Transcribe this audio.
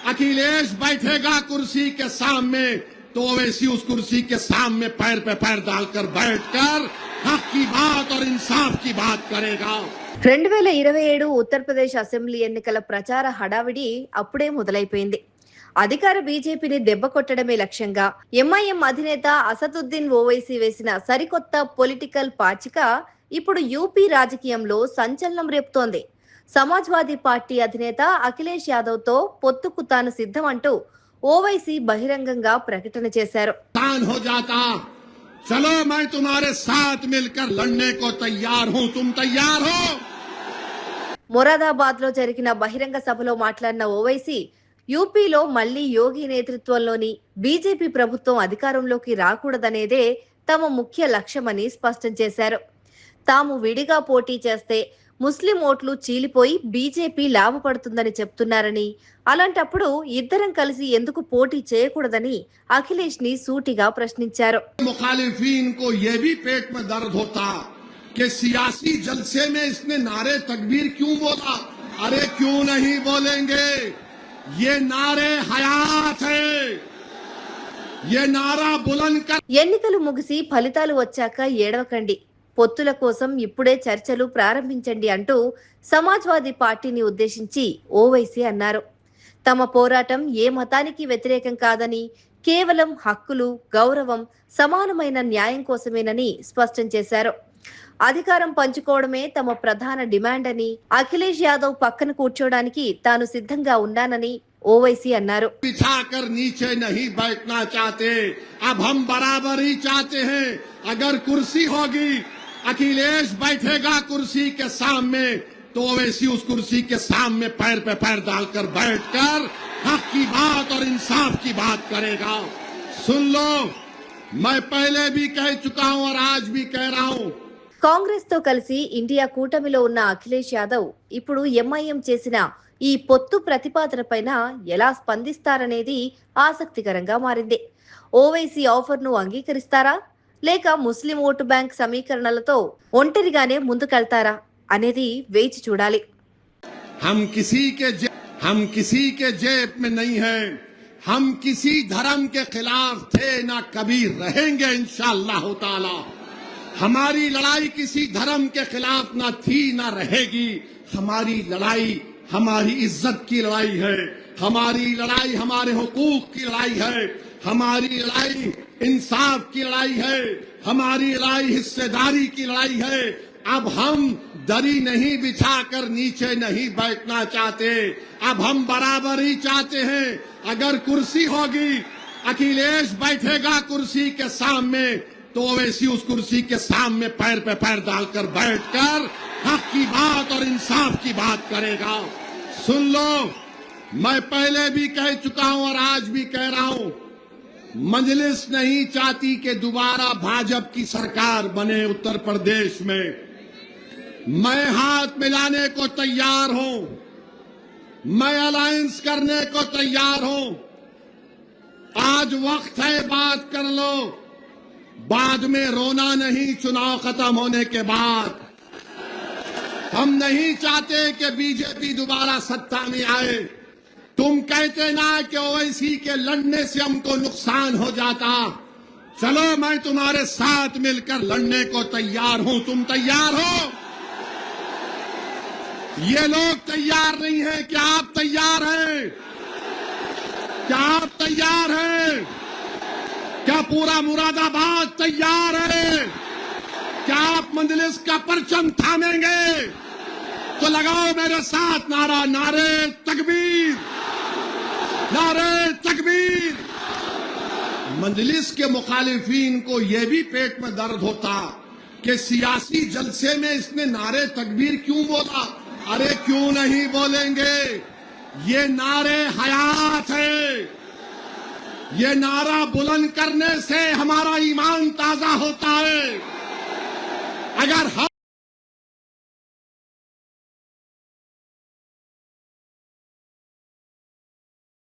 अखिलेश बैठेगा कुर्सी के सामने तो ओवैसी उस कुर्सी के सामने पैर पे पैर डालकर बैठकर हक की बात और इंसाफ की बात करेगा। 2027 ఉత్తరప్రదేశ్ అసెంబ్లీ ఎన్నికల ప్రచార హడావిడి అప్పుడే మొదలైపోయింది. అధికార బీజేపీని దెబ్బ కొట్టడమే లక్ష్యంగా ఎంఐఎం అధినేత అసదుద్దీన్ ఓవైసీ వేసిన సరికొత్త పొలిటికల్ పాచిక ఇప్పుడు యూపీ రాజకీయంలో సంచలనం రేపుతోంది. సమాజ్వాదీ పార్టీ అధినేత అఖిలేష్ యాదవ్ తో పొత్తుకు తాను సిద్ధం అంటూ ఓవైసీ బహిరంగంగా ప్రకటన చేశారు. चलो मैं तुम्हारे साथ मिलकर लड़ने को तैयार हूं, तुम तैयार हो? మొరాదాబాద్ లో జరిగిన బహిరంగ సభలో మాట్లాడిన ఓవైసీ యూపీలో మళ్లీ యోగి నేతృత్వంలోని బీజేపీ ప్రభుత్వం అధికారంలోకి రాకూడదనేదే తమ ముఖ్య లక్ష్యమని స్పష్టం చేశారు. తాము విడిగా పోటీ చేస్తే ముస్లిం ఓట్లు చీలిపోయి బీజేపీ లాభపడుతుందని చెప్తున్నారని, అలాంటప్పుడు ఇద్దరం కలిసి ఎందుకు పోటీ చేయకూడదని అఖిలేష్ ని సూటిగా ప్రశ్నించారు. मुखालिफिन को ये भी पेट में दर्द होता कि सियासी जलसे में इसने नारे तकबीर क्यों बोला? अरे क्यों नहीं बोलेंगे? ये नारे हयात है, ये नारा बुलंद कर। ఎన్నికలు ముగిసి ఫలితాలు వచ్చాక ఏడవకండి, పొత్తుల కోసం ఇప్పుడే చర్చలు ప్రారంభించండి అంటూ సమాజ్వాదీ పార్టీని ఉద్దేశించి ఓవైసీ అన్నారు. తమ పోరాటం ఏ మతానికి వ్యతిరేకం కాదని, కేవలం హక్కులు, గౌరవం, సమానమైన న్యాయం కోసమేనని స్పష్టం చేశారు. అధికారం పంచుకోవడమే తమ ప్రధాన డిమాండ్ అని, అఖిలేష్ యాదవ్ పక్కన కూర్చోడానికి తాను సిద్ధంగా ఉన్నానని ఓవైసీ అన్నారు. बिछाकर नीचे नहीं बैठना चाहते, अब हम बराबरी चाहते हैं। अगर कुर्सी होगी, अखिलेश बैठेगा कुर्सी के सामने तो ओवैसी उस कुर्सी के सामने पैर पे पैर डालकर बैठकर हक की बात और इंसाफ की बात करेगा। सुन लो, मैं पहले भी कह चुका हूं और आज भी कह रहा हूं। కాంగ్రెస్ తో కలిసి ఇండియా కూటమిలో ఉన్న అఖిలేష్ యాదవ్ ఇప్పుడు ఎంఐఎం చేసిన ఈ పొత్తు ప్రతిపాదనపైన ఎలా స్పందిస్తారనేది ఆసక్తికరంగా మారింది. ఓవైసీ ఆఫర్ ను అంగీకరిస్తారా లేక ముస్లిం ఓటు బ్యాంక్ సమీకరణలతో ఒంటరిగానే ముందుకెళ్తారా అనేది వేచి చూడాలి. हम किसी के जेब में नहीं है, हम किसी धर्म के खिलाफ थे ना कभी रहेंगे इंशाअल्लाह ताला। हमारी लड़ाई किसी धर्म के खिलाफ ना थी ना रहेगी। हमारी लड़ाई हमारी इज्जत की लड़ाई है, हमारी लड़ाई हमारे हुकूक की लड़ाई है, हमारी लड़ाई इंसाफ की लड़ाई है, हमारी लड़ाई हिस्सेदारी की लड़ाई है। अब हम दरी नहीं बिछाकर नीचे नहीं बैठना चाहते, अब हम बराबरी चाहते हैं। अगर कुर्सी होगी, अखिलेश बैठेगा कुर्सी के सामने तो ओवैसी उस कुर्सी के सामने पैर पे पैर डालकर बैठकर हक की बात और इंसाफ की बात करेगा। सुन लो, मैं पहले भी कह चुका हूं और आज भी कह रहा हूं, मजलिस नहीं चाहती कि दोबारा भाजपा की सरकार बने उत्तर प्रदेश में। मैं हाथ मिलाने को तैयार हूं, मैं अलायंस करने को तैयार हूं। आज वक्त है, बात कर लो, बाद में रोना नहीं। चुनाव खत्म होने के बाद हम नहीं चाहते कि बीजेपी दोबारा सत्ता में आए। तुम कहते ना कि ओवैसी के लड़ने से हमको नुकसान हो जाता। चलो मैं तुम्हारे साथ मिलकर लड़ने को तैयार हूं, तुम तैयार हो? ये लोग तैयार नहीं हैं, क्या आप तैयार हैं? क्या आप तैयार हैं? क्या पूरा मुरादाबाद तैयार है? क्या आप मजलिस का परचम थामेंगे? तो लगाओ मेरे साथ नारा, नारे तकबीर, नारे तकबीर। मजलिस के मुखालिफिन को यह भी पेट में दर्द होता कि सियासी जलसे में इसने नारे तकबीर क्यों बोला? अरे क्यों नहीं बोलेंगे? ये नारे हयात है, ये नारा बुलंद करने से हमारा ईमान ताजा होता है। अगर हम